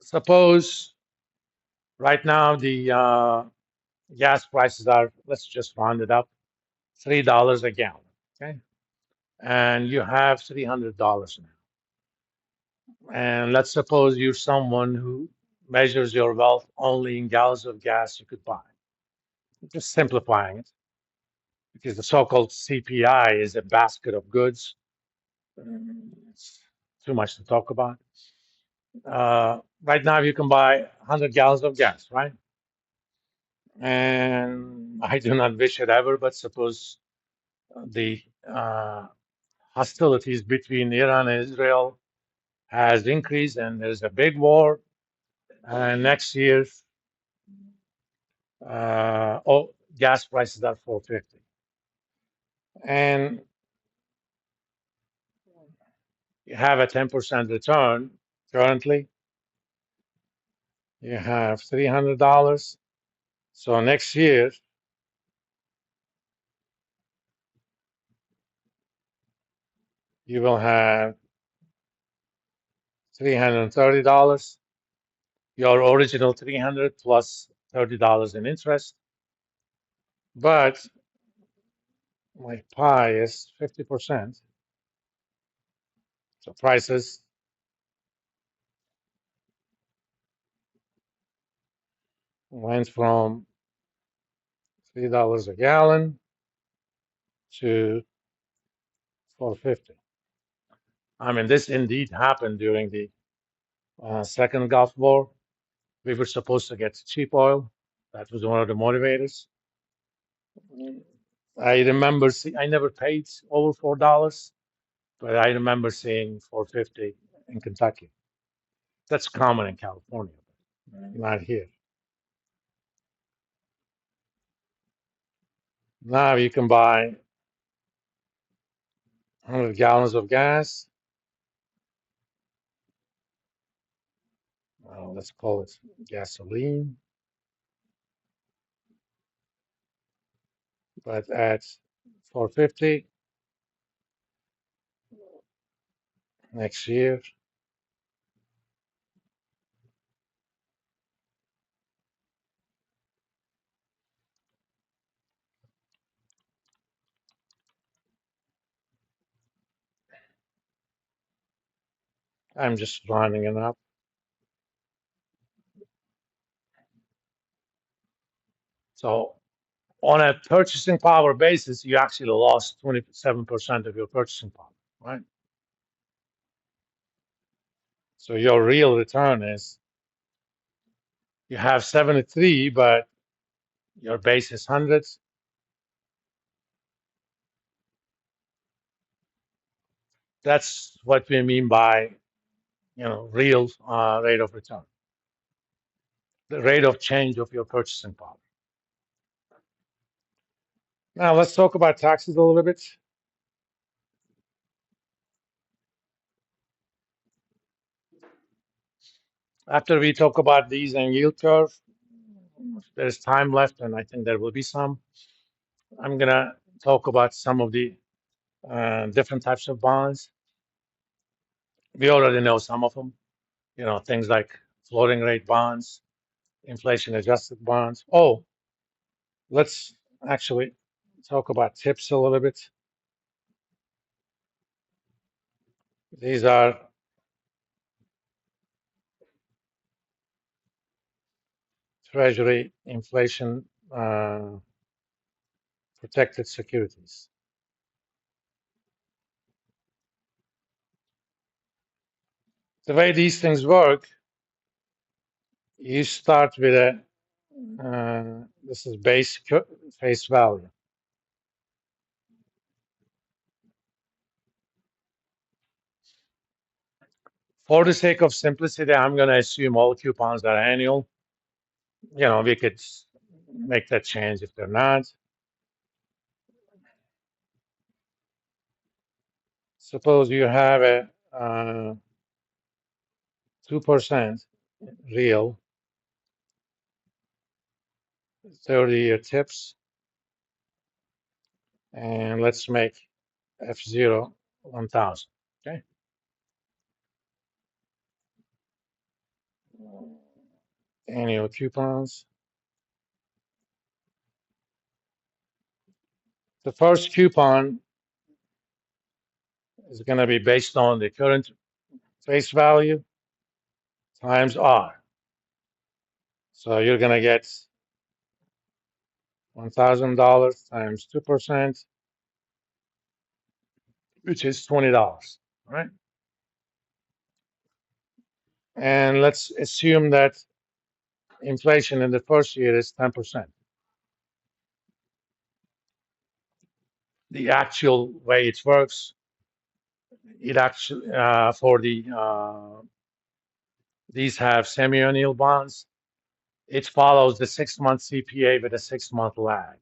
Suppose right now the gas prices are, let's just round it up, $3 a gallon. Okay. And you have $300 now. And let's suppose you're someone who measures your wealth only in gallons of gas you could buy. Just simplifying it, because the so-called CPI is a basket of goods. It's too much to talk about. Right now, you can buy 100 gallons of gas, right? And I do not wish it ever, but suppose the hostilities between Iran and Israel has increased and there's a big war. And next year, gas prices are 450. And you have a 10% return currently. You have $300. So next year, you will have $330. Your original 300 plus $30 in interest. But my pie is 50%. So prices went from $3 a gallon to 450. I mean, this indeed happened during the second Gulf War. We were supposed to get cheap oil. That was one of the motivators. I remember I never paid over $4, but I remember seeing 450 in Kentucky. That's common in California, but not here. Now you can buy 100 gallons of gas. Let's call it gasoline, but at 450 next year. I'm just rounding it up. So on a purchasing power basis, you actually lost 27% of your purchasing power, right? So your real return is you have 73, but your base is hundreds. That's what we mean by, real rate of return, the rate of change of your purchasing power. Now let's talk about taxes a little bit. After we talk about these and yield curve, there's time left, and I think there will be some. I'm gonna talk about some of the different types of bonds. We already know some of them. Things like floating rate bonds, inflation adjusted bonds. Oh, let's actually talk about tips a little bit. These are Treasury inflation protected securities. The way these things work, you start with this is base face value. For the sake of simplicity, I'm going to assume all coupons are annual. We could make that change if they're not. Suppose you have a 2% real 30-year tips, and let's make F0 1,000. Okay. Annual coupons. The first coupon is going to be based on the current face value times R. So you're going to get $1,000 times 2%, which is $20, right? And let's assume that inflation in the first year is 10%. The actual way it works, it actually for the these have semi-annual bonds. It follows the 6-month CPA with a 6-month lag,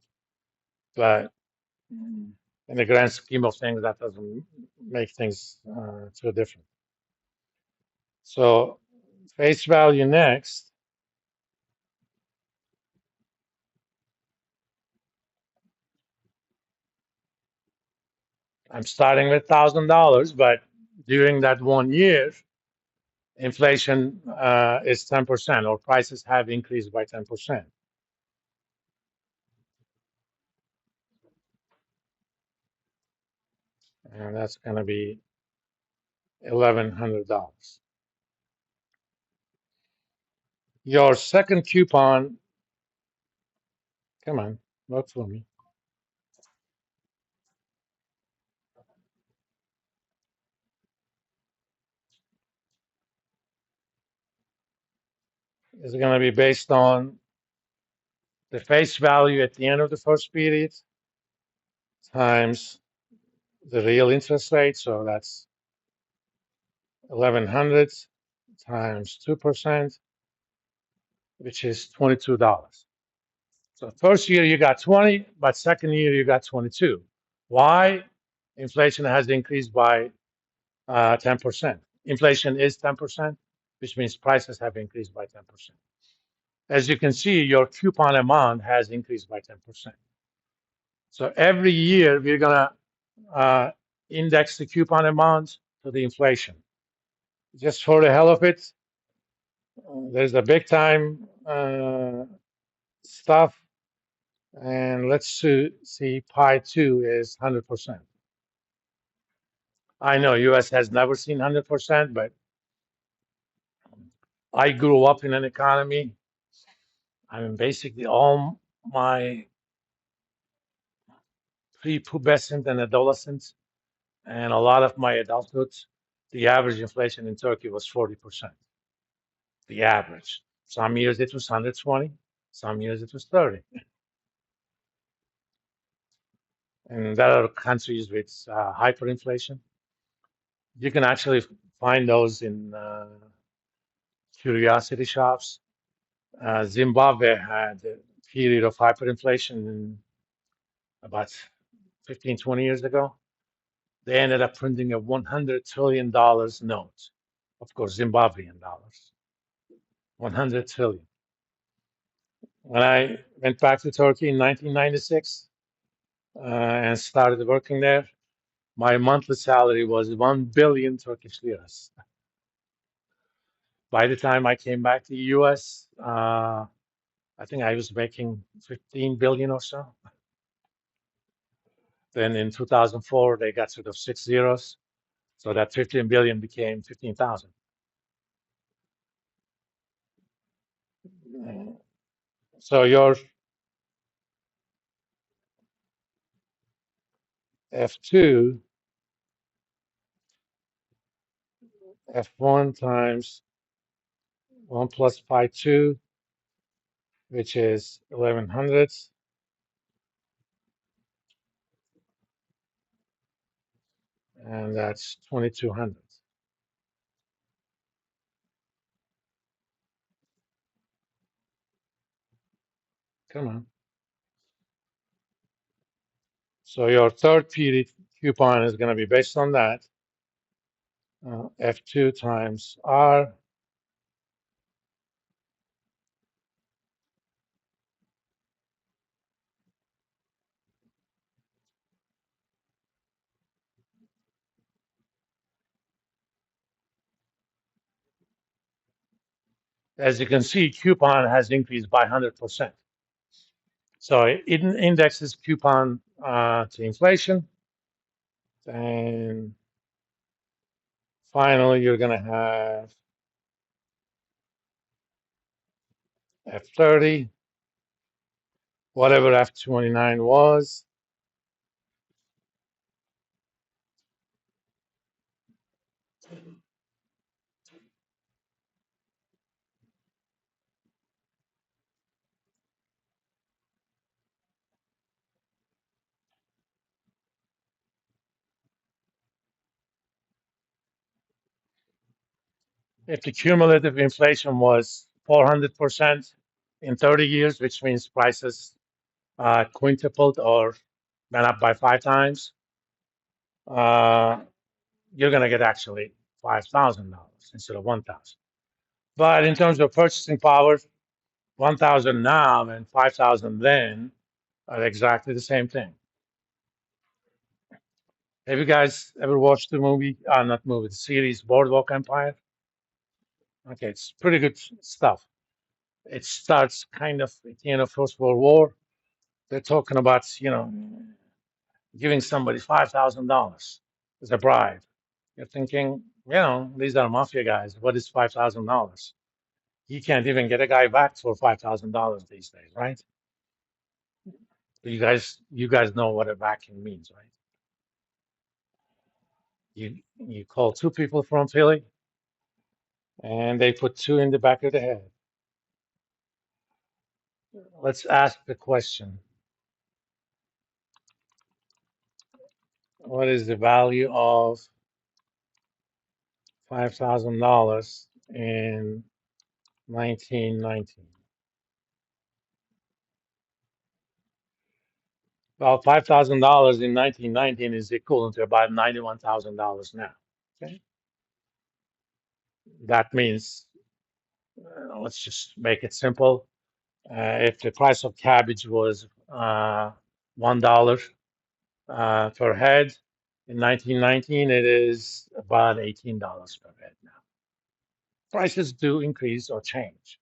but in the grand scheme of things, that doesn't make things too different. So face value next. I'm starting with $1,000, but during that 1 year, inflation is 10%, or prices have increased by 10%. And that's going to be $1,100. Your second coupon, come on, work for me, is going to be based on the face value at the end of the first period times the real interest rate. So that's 1,100 times 2%, which is $22. So first year you got 20, but second year you got 22. Why? Inflation has increased by 10%. Inflation is 10%, which means prices have increased by 10%. As you can see, your coupon amount has increased by 10%. So every year we're gonna index the coupon amount to the inflation. Just for the hell of it, there's a big time stuff, and let's see pi 2 is 100%. I know US has never seen 100%, but I grew up in an economy. I mean, basically all my prepubescent and adolescence and a lot of my adulthood, the average inflation in Turkey was 40%. The average. Some years it was 120, some years it was 30. And there are countries with hyperinflation. You can actually find those in curiosity shops. Zimbabwe had a period of hyperinflation in about 15, 20 years ago. They ended up printing a $100 trillion note. Of course, Zimbabwean dollars. 100 trillion. When I went back to Turkey in 1996 and started working there, my monthly salary was 1 billion Turkish liras. By the time I came back to the US, I think I was making 15 billion or so. Then in 2004, they got rid of 6 zeros. So that 15 billion became 15,000. So your F2, F1 times 1 plus pi 2, which is 1100, and that's 2200. Come on. So your third period coupon is going to be based on that. F2 times R. As you can see, coupon has increased by 100%. So it indexes coupon to inflation. And finally, you're going to have F30, whatever F29 was. If the cumulative inflation was 400% in 30 years, which means prices quintupled or went up by 5 times, uh, you're going to get actually $5,000 instead of 1,000. But in terms of purchasing power, 1,000 now and 5,000 then are exactly the same thing. Have you guys ever watched the movie? Not movie, the series Boardwalk Empire? Okay, it's pretty good stuff. It starts kind of at the end of First World War. They're talking about, giving somebody $5,000 as a bribe. You're thinking, these are mafia guys. What is $5,000? You can't even get a guy back for $5,000 these days, right? You guys know what a vacuum means, right? You call two people from Philly, and they put two in the back of the head. Let's ask the question: what is the value of $5,000 in 1919? Well, $5,000 in 1919 is equivalent to about $91,000 now. Okay, that means let's just make it simple. If the price of cabbage was $1 per head in 1919, it is about $18 per head now. Prices do increase or change.